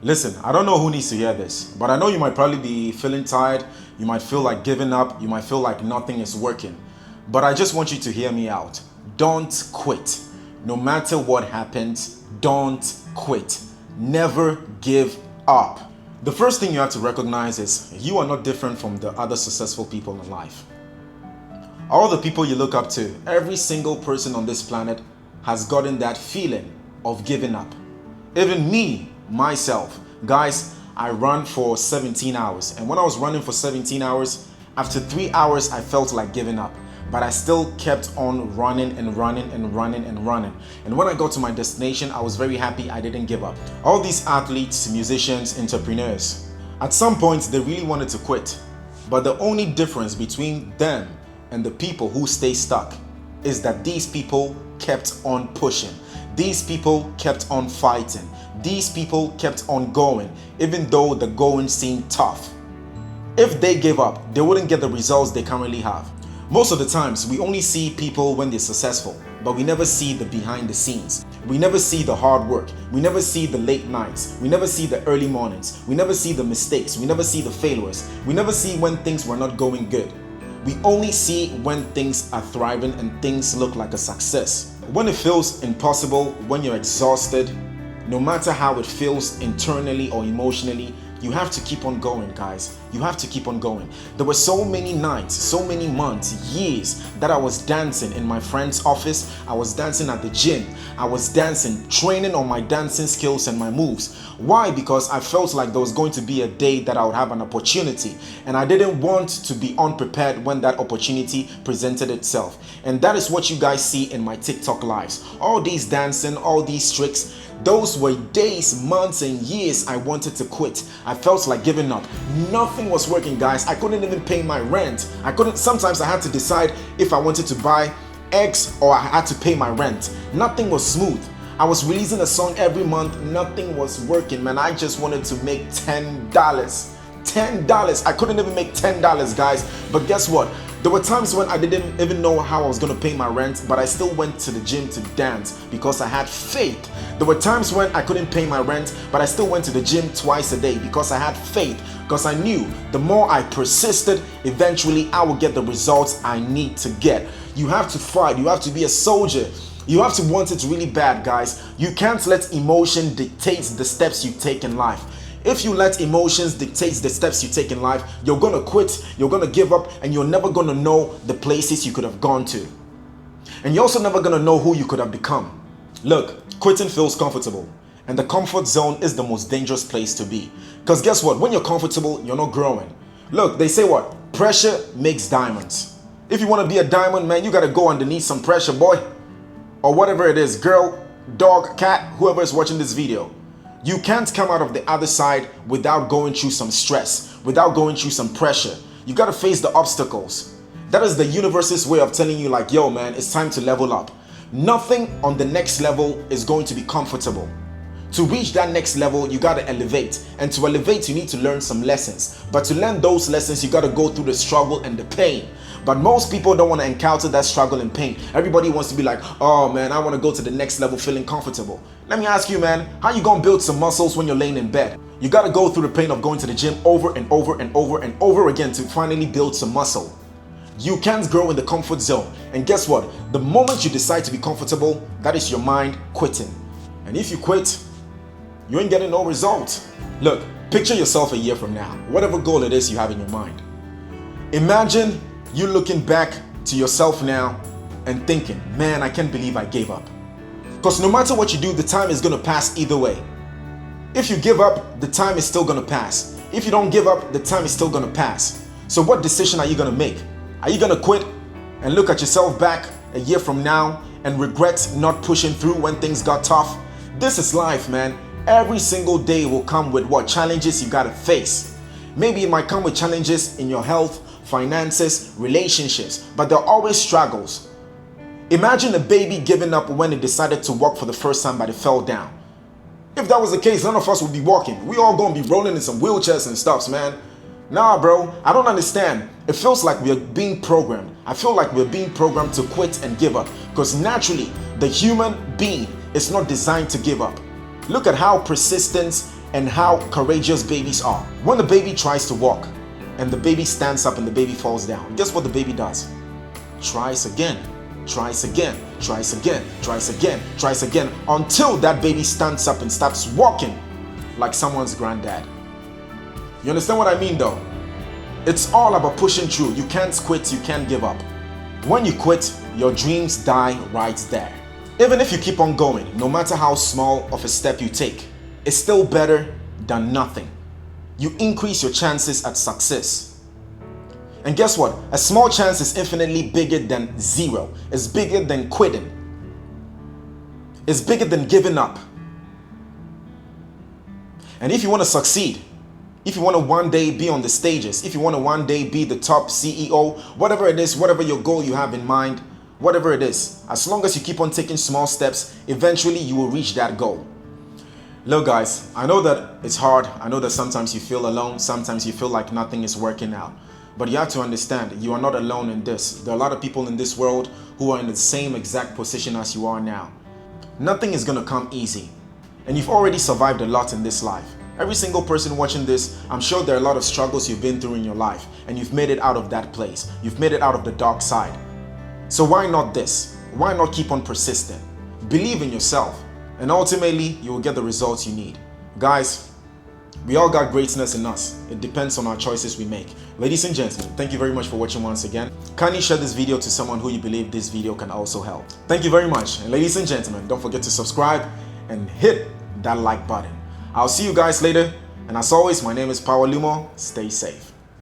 Listen, I don't know who needs to hear this, but I know you might probably be feeling tired, you might feel like giving up, you might feel like nothing is working. But I just want you to hear me out. Don't quit. No matter what happens, don't quit. Never give up. The first thing you have to recognize is you are not different from the other successful people in life. All the people you look up to, every single person on this planet has gotten that feeling of giving up. Even me, myself, guys, I run for 17 hours, and when I was running for 17 hours, after 3 hours I felt like giving up, but I still kept on running and running and running and running. And when I got to my destination, I was very happy I didn't give up. All these athletes, musicians, entrepreneurs, at some point they really wanted to quit, but the only difference between them and the people who stay stuck is that these people kept on pushing. These people kept on fighting. These people kept on going, even though the going seemed tough. If they gave up, they wouldn't get the results they currently have. Most of the times, we only see people when they're successful, but we never see the behind the scenes. We never see the hard work. We never see the late nights. We never see the early mornings. We never see the mistakes. We never see the failures. We never see when things were not going good. We only see when things are thriving and things look like a success. When it feels impossible, when you're exhausted, no matter how it feels internally or emotionally, you have to keep on going, guys. You have to keep on going. There were so many nights, so many months, years that I was dancing in my friend's office. I was dancing at the gym. I was dancing, training on my dancing skills and my moves. Why? Because I felt like there was going to be a day that I would have an opportunity, and I didn't want to be unprepared when that opportunity presented itself. And that is what you guys see in my TikTok lives. All these dancing, all these tricks, those were days, months, and years I wanted to quit. I felt like giving up. Nothing was working, guys. I couldn't even pay my rent. Sometimes I had to decide if I wanted to buy eggs or I had to pay my rent. Nothing was smooth. I was releasing a song every month. Nothing was working, man. I just wanted to make $10. $10. I couldn't even make $10, guys. But guess what? There were times when I didn't even know how I was going to pay my rent, but I still went to the gym to dance because I had faith. There were times when I couldn't pay my rent, but I still went to the gym twice a day because I had faith, because I knew the more I persisted, eventually I would get the results I need to get. You have to fight. You have to be a soldier. You have to want it really bad, guys. You can't let emotion dictate the steps you take in life. If you let emotions dictate the steps you take in life, you're gonna quit, you're gonna give up, and you're never gonna know the places you could have gone to. And you're also never gonna know who you could have become. Look, quitting feels comfortable, and the comfort zone is the most dangerous place to be. Because guess what? When you're comfortable, you're not growing. Look, they say what? Pressure makes diamonds. If you wanna be a diamond, man, you gotta go underneath some pressure, boy. Or whatever it is, girl, dog, cat, whoever is watching this video. You can't come out of the other side without going through some stress, without going through some pressure. You gotta face the obstacles. That is the universe's way of telling you like, yo man, it's time to level up. Nothing on the next level is going to be comfortable. To reach that next level, you gotta elevate. And to elevate, you need to learn some lessons. But to learn those lessons, you gotta go through the struggle and the pain. But most people don't want to encounter that struggle and pain. Everybody wants to be like, oh man, I want to go to the next level feeling comfortable. Let me ask you, man, how you gonna build some muscles when you're laying in bed? You gotta go through the pain of going to the gym over and over and over and over again to finally build some muscle. You can't grow in the comfort zone. And guess what? The moment you decide to be comfortable, that is your mind quitting. And if you quit, you ain't getting no result. Look, picture yourself a year from now, whatever goal it is you have in your mind. Imagine you looking back to yourself now and thinking, man, I can't believe I gave up. Because no matter what you do, the time is going to pass either way. If you give up, the time is still going to pass. If you don't give up, the time is still going to pass. So what decision are you going to make? Are you going to quit and look at yourself back a year from now and regret not pushing through when things got tough? This is life, man. Every single day will come with what challenges you got to face. Maybe it might come with challenges in your health, finances, relationships, but there are always struggles. Imagine a baby giving up when it decided to walk for the first time but it fell down. If that was the case, none of us would be walking. We all gonna be rolling in some wheelchairs and stuffs, man. Nah, bro, I don't understand. It feels like we're being programmed. I feel like we're being programmed to quit and give up because naturally, the human being is not designed to give up. Look at how persistence and how courageous babies are. When the baby tries to walk and the baby stands up and the baby falls down, guess what the baby does? Tries again, tries again, tries again, tries again, tries again, until that baby stands up and starts walking like someone's granddad. You understand what I mean though? It's all about pushing through. You can't quit, you can't give up. When you quit, your dreams die right there. Even if you keep on going, no matter how small of a step you take, it's still better than nothing. You increase your chances at success. And guess what? A small chance is infinitely bigger than zero. It's bigger than quitting. It's bigger than giving up. And if you want to succeed, if you want to one day be on the stages, if you want to one day be the top CEO, whatever it is, whatever your goal you have in mind, whatever it is, as long as you keep on taking small steps, eventually you will reach that goal. Look guys, I know that it's hard. I know that sometimes you feel alone. Sometimes you feel like nothing is working out. But you have to understand, you are not alone in this. There are a lot of people in this world who are in the same exact position as you are now. Nothing is going to come easy. And you've already survived a lot in this life. Every single person watching this, I'm sure there are a lot of struggles you've been through in your life. And you've made it out of that place. You've made it out of the dark side. So why not this? Why not keep on persisting? Believe in yourself. And ultimately, you will get the results you need. Guys, we all got greatness in us. It depends on our choices we make. Ladies and gentlemen, thank you very much for watching once again. Kindly share this video to someone who you believe this video can also help. Thank you very much. And ladies and gentlemen, don't forget to subscribe and hit that like button. I'll see you guys later. And as always, my name is Power Lumo. Stay safe.